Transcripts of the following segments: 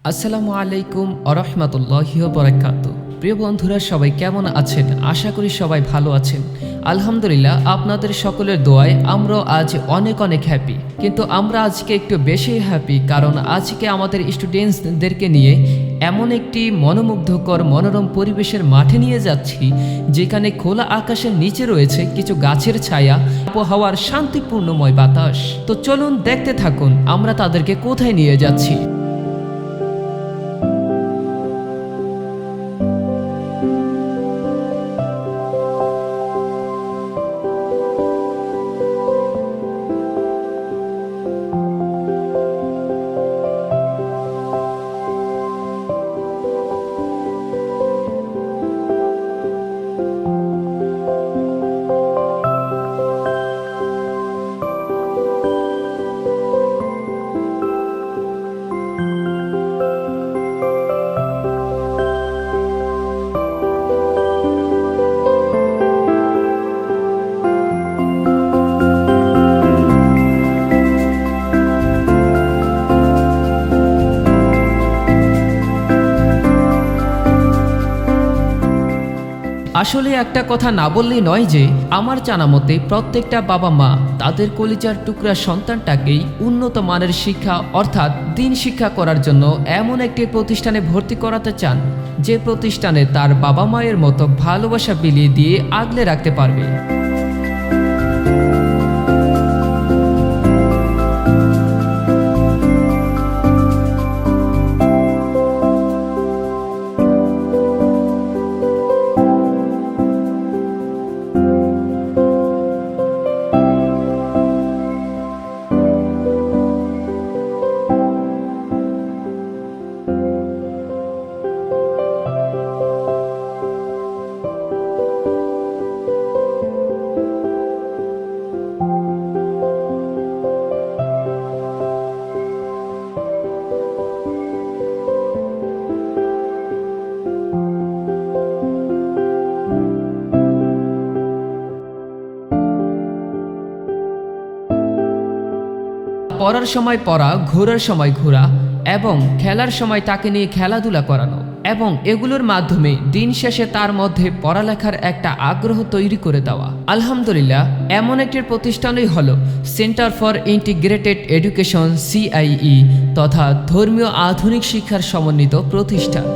আসসালামু আলাইকুম আরহামাতুল্লাহি ওয়া বারাকাতুহু। প্রিয় বন্ধুরা, সবাই কেমন আছেন? আশা করি সবাই ভালো আছেন। আলহামদুলিল্লাহ, আপনাদের সকলের দোয়ায় আমরাও আজ অনেক হ্যাপি। কিন্তু আমরা আজকে একটু বেশি হ্যাপি, কারণ আজকে আমাদের স্টুডেন্টসদেরকে নিয়ে এমন একটি মনোমুগ্ধকর মনোরম পরিবেশের মাঠে নিয়ে যাচ্ছি, যেখানে খোলা আকাশের নিচে রয়েছে কিছু গাছের ছায়া, আবহাওয়ার শান্তিপূর্ণময় বাতাস। তো চলুন দেখতে থাকুন আমরা তাদেরকে কোথায় নিয়ে যাচ্ছি। আসলে একটা কথা না বললেই নয় যে আমার জানা মতে প্রত্যেকটা বাবা মা তাদের কলিজার টুকরা সন্তানটাকেই উন্নত মানের শিক্ষা অর্থাৎ দিন শিক্ষা করার জন্য এমন একটি প্রতিষ্ঠানে ভর্তি করাতে চান, যে প্রতিষ্ঠানে তার বাবা মায়ের মতো ভালোবাসা বিলিয়ে দিয়ে আগলে রাখতে পারবে। পড়ার সময় পড়া, ঘোরার সময় ঘোরা এবং খেলার সময় তাকে নিয়ে খেলাধুলা করানো, এবং এগুলোর মাধ্যমে দিন শেষে তার মধ্যে পড়ালেখার একটা আগ্রহ তৈরি করে দেওয়া। আলহামদুলিল্লাহ, এমন একটি প্রতিষ্ঠানই হলো centre for integrated education CIE তথা ধর্মীয় আধুনিক শিক্ষার সমন্বিত প্রতিষ্ঠান।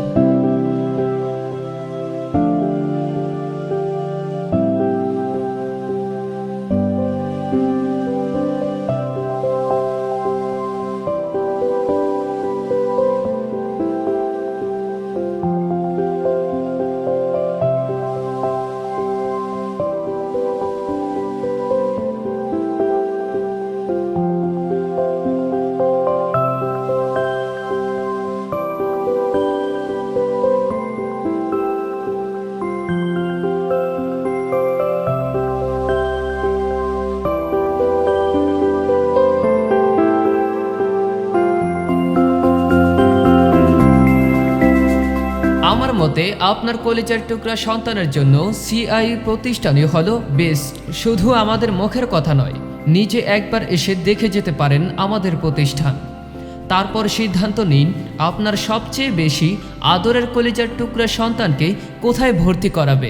আমার মতে আপনার কলেজের টুকরা সন্তানের জন্য CIE প্রতিষ্ঠানই হলো বেস্ট। শুধু আমাদের মুখের কথা নয়, নিজে একবার এসে দেখে যেতে পারেন আমাদের প্রতিষ্ঠান। তারপর সিদ্ধান্ত নিন আপনার সবচেয়ে বেশি আদরের কলেজের টুকরা সন্তানকে কোথায় ভর্তি করাবে।